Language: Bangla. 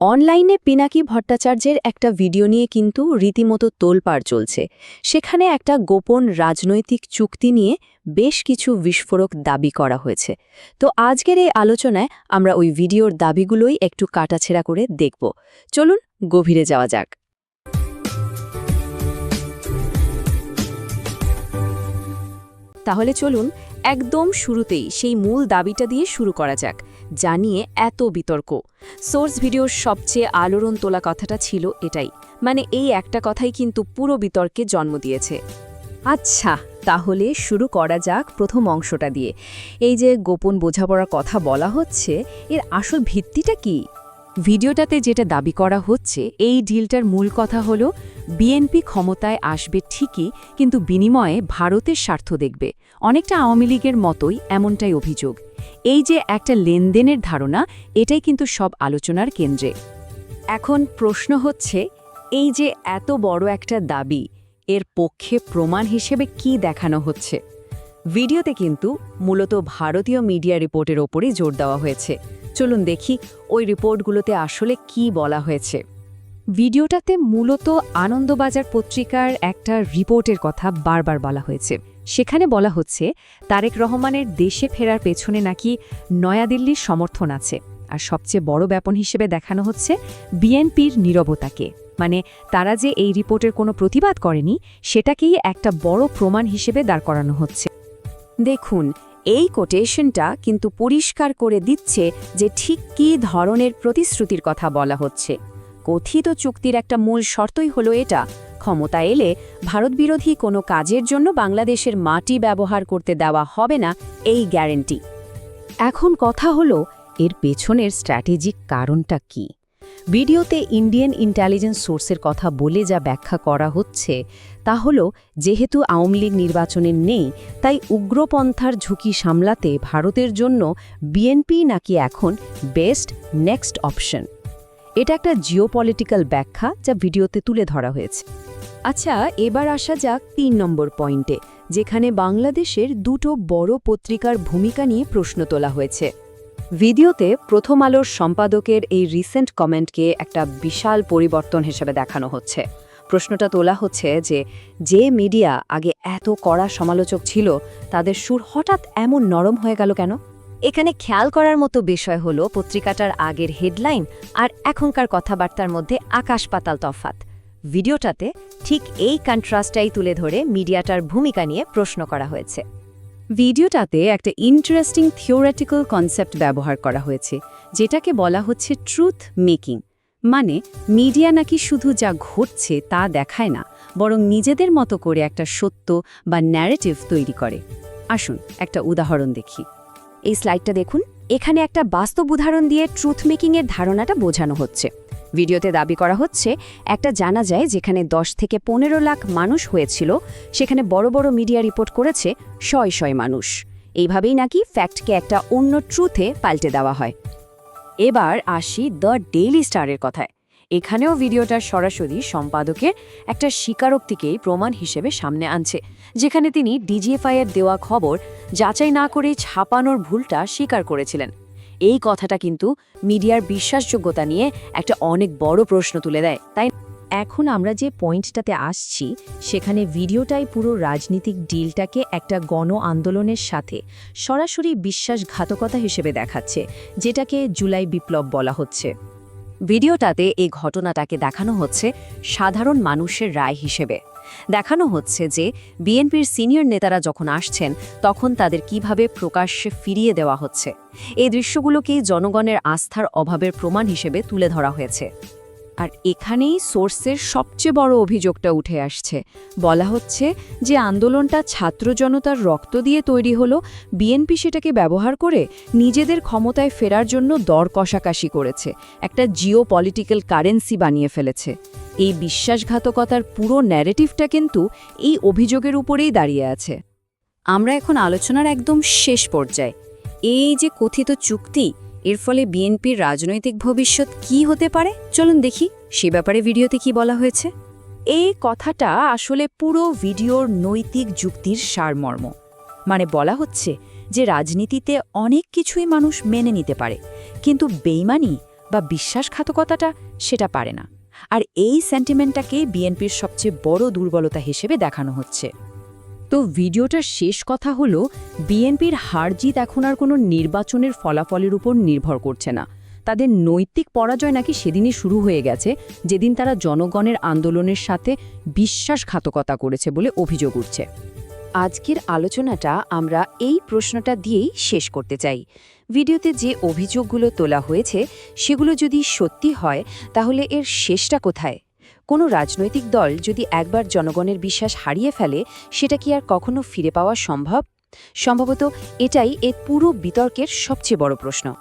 অনলাইনে পিনাকি ভট্টাচার্যের একটা ভিডিও নিয়ে কিন্তু রীতিমতো তোলপাড় চলছে। সেখানে একটা গোপন রাজনৈতিক চুক্তি নিয়ে বেশ কিছু বিস্ফোরক দাবি করা হয়েছে। তো আজকের এই আলোচনায় আমরা ওই ভিডিওর দাবিগুলোই একটু কাটাছেঁড়া করে দেখব। চলুন গভীরে যাওয়া যাক। তাহলে চলুন একদম শুরুতেই সেই মূল দাবিটা দিয়ে শুরু করা যাক, জানিয়ে এত বিতর্ক। সোর্স ভিডিওর সবচেয়ে আলোড়ন তোলা কথাটা ছিল এটাই, মানে এই একটা কথাই কিন্তু পুরো বিতর্কে জন্ম দিয়েছে। আচ্ছা, তাহলে শুরু করা যাক প্রথম অংশটা দিয়ে। এই যে গোপন বোঝাপড়ার কথা বলা হচ্ছে, এর আসল ভিত্তিটা কি? ভিডিওটাতে যেটা দাবি করা হচ্ছে, এই ডিলটার মূল কথা হলো বিএনপি ক্ষমতায় আসবে ঠিকই, কিন্তু বিনিময়ে ভারতের স্বার্থ দেখবে। অনেকটা আওয়ামী লীগের মতোই এমনটাই অভিযোগ। এই যে একটা লেনদেনের ধারণা, এটাই কিন্তু সব আলোচনার কেন্দ্রে। এখন প্রশ্ন হচ্ছে, এই যে এত বড় একটা দাবি, এর পক্ষে প্রমাণ হিসেবে কি দেখানো হচ্ছে? ভিডিওতে কিন্তু মূলত ভারতীয় মিডিয়া রিপোর্টের ওপরই জোর দেওয়া হয়েছে। চলুন দেখি ওই রিপোর্টগুলোতে আসলে কি বলা হয়েছে। ভিডিওটাতে মূলত আনন্দবাজার পত্রিকার একটা রিপোর্টের কথা বারবার বলা হয়েছে। সেখানে বলা হচ্ছে, তারেক রহমানের দেশে ফেরার পেছনে নাকি নয়াদিল্লির সমর্থন আছে। আর সবচেয়ে বড় ব্যাপন হিসেবে দেখানো হচ্ছে বিএনপির নীরবতাকে, মানে তারা যে এই রিপোর্টের কোনো প্রতিবাদ করেনি, সেটাকেই একটা বড় প্রমাণ হিসেবে দাঁড় করানো হচ্ছে। দেখুন, এই কোটেশনটা কিন্তু পরিষ্কার করে দিচ্ছে যে ঠিক কী ধরনের প্রতিশ্রুতির কথা বলা হচ্ছে। কথিত চুক্তির একটা মূল শর্তই হলো এটা, ক্ষমতা এলে ভারতবিরোধী কোনো কাজের জন্য বাংলাদেশের মাটি ব্যবহার করতে দেওয়া হবে না, এই গ্যারেন্টি। এখন কথা হলো, এর পেছনের স্ট্র্যাটেজিক কারণটা কি? ভিডিওতে ইন্ডিয়ান ইন্টেলিজেন্স সোর্সের কথা বলে যা ব্যাখ্যা করা হচ্ছে, তা হলো যেহেতু আওয়ামী লীগ নির্বাচনে নেই, তাই উগ্রপন্থার ঝুঁকি সামলাতে ভারতের জন্য বিএনপি নাকি এখন বেস্ট নেক্সট অপশন। এটা একটা জিওপলিটিক্যাল ব্যাখ্যা যা ভিডিওতে তুলে ধরা হয়েছে। আচ্ছা, এবার আসা যাক ৩ নম্বর পয়েন্টে, যেখানে বাংলাদেশের দুটো বড় পত্রিকার ভূমিকা নিয়ে প্রশ্ন তোলা হয়েছে। ভিডিওতে প্রথম আলোর সম্পাদকের এই রিসেন্ট কমেন্টকে একটা বিশাল পরিবর্তন হিসেবে দেখানো হচ্ছে। প্রশ্নটা তোলা হচ্ছে যে মিডিয়া আগে এত কড়া সমালোচক ছিল, তাদের সুর হঠাৎ এমন নরম হয়ে গেল কেন? এখানে খেয়াল করার মতো বিষয় হলো পত্রিকাটার আগের হেডলাইন আর এখনকার কথাবার্তার মধ্যে আকাশ পাতাল তফাৎ। ভিডিওটাতে ঠিক এই কন্ট্রাস্টটাই তুলে ধরে মিডিয়াটার ভূমিকা নিয়ে প্রশ্ন করা হয়েছে। ভিডিওটাতে একটা ইন্টারেস্টিং থিওরিটিক্যাল কনসেপ্ট ব্যবহার করা হয়েছে, যেটাকে বলা হচ্ছে ট্রুথ মেকিং। মানে মিডিয়া নাকি শুধু যা ঘটছে তা দেখায় না, বরং নিজেদের মতো করে একটা সত্য বা ন্যারেটিভ তৈরি করে। আসুন একটা উদাহরণ দেখি। এই স্লাইডটা দেখুন, এখানে একটা বাস্তব উদাহরণ দিয়ে ট্রুথ মেকিংয়ের ধারণাটা বোঝানো হচ্ছে। ভিডিওতে দাবি করা হচ্ছে, একটা জানাজায় যেখানে 10 থেকে 15 লাখ মানুষ হয়েছিল, সেখানে বড় বড় মিডিয়া রিপোর্ট করেছে 100 মানুষ। এইভাবেই নাকি ফ্যাক্টকে একটা অন্য ট্রুথে পাল্টে দেওয়া হয়। এবার আসি দ্য ডেইলি স্টারের কথায়। এখানেও ভিডিওটার সরাসরি সম্পাদকের একটা স্বীকারোক্তিকেই প্রমাণ হিসেবে সামনে আনছে, যেখানে তিনি ডিজিএফআইয়ের দেওয়া খবর যাচাই না করে ছাপানোর ভুলটা স্বীকার করেছিলেন। এই কথাটা কিন্তু মিডিয়ার বিশ্বাসযোগ্যতা নিয়ে একটা অনেক বড় প্রশ্ন তুলে দেয়, তাই এখন আমরা যে পয়েন্টটাতে আসছি, সেখানে ভিডিওটাই পুরো রাজনীতিক ডিলটাকে একটা গণ আন্দোলনের সাথে সরাসরি বিশ্বাসঘাতকতা হিসেবে দেখাচ্ছে, যেটাকে জুলাই বিপ্লব বলা হচ্ছে। ভিডিওটাতে এই ঘটনাটাকে দেখানো হচ্ছে সাধারণ মানুষের রায় হিসেবে। দেখানো হচ্ছে যে বিএনপির সিনিয়র নেতারা যখন আসছেন, তখন তাদের কিভাবে প্রকাশ্যে ফিরিয়ে দেওয়া হচ্ছে। এই দৃশ্যগুলোকেই জনগণের আস্থার অভাবের প্রমাণ হিসেবে তুলে ধরা হয়েছে। আর এখানেই সোর্সের সবচেয়ে বড় অভিযোগটা উঠে আসছে। বলা হচ্ছে যে আন্দোলনটা ছাত্র জনতার রক্ত দিয়ে তৈরি হলো, বিএনপি সেটাকে ব্যবহার করে নিজেদের ক্ষমতায় ফেরার জন্য দর কষাকাষি করেছে, একটা জিওপলিটিক্যাল কারেন্সি বানিয়ে ফেলেছে। এই বিশ্বাসঘাতকতার পুরো ন্যারেটিভটা কিন্তু এই অভিযোগের উপরেই দাঁড়িয়ে আছে। আমরা এখন আলোচনার একদম শেষ পর্যায়ে। এই যে কথিত চুক্তি, এর ফলে বিএনপির রাজনৈতিক ভবিষ্যৎ কি হতে পারে, চলুন দেখি সে ব্যাপারে ভিডিওতে কি বলা হয়েছে। এই কথাটা আসলে পুরো ভিডিওর নৈতিক যুক্তির সারমর্ম। মানে বলা হচ্ছে যে রাজনীতিতে অনেক কিছুই মানুষ মেনে নিতে পারে, কিন্তু বেইমানি বা বিশ্বাসঘাতকতাটা সেটা পারে না। আর এই সেন্টিমেন্টটাকে বিএনপির সবচেয়ে বড় দুর্বলতা হিসেবে দেখানো হচ্ছে। তো ভিডিওটার শেষ কথা হলো, বিএনপির হার-জিত এখন আর কোনো নির্বাচনের ফলাফলের উপর নির্ভর করছে না। তাদের নৈতিক পরাজয় নাকি সেদিনই শুরু হয়ে গেছে, যেদিন তারা জনগণের আন্দোলনের সাথে বিশ্বাসঘাতকতা করেছে বলে অভিযোগ উঠছে। আজকের আলোচনাটা আমরা এই প্রশ্নটা দিয়েই শেষ করতে চাই। ভিডিওতে যে অভিযোগগুলো তোলা হয়েছে সেগুলো যদি সত্যি হয় তাহলে এর শেষটা কোথায়? কোনো রাজনৈতিক দল যদি একবার জনগণের বিশ্বাস হারিয়ে ফেলে, সেটা কি আর কখনো ফিরে পাওয়া সম্ভব? সম্ভবত এটাই এর পুরো বিতর্কের সবচেয়ে বড় প্রশ্ন।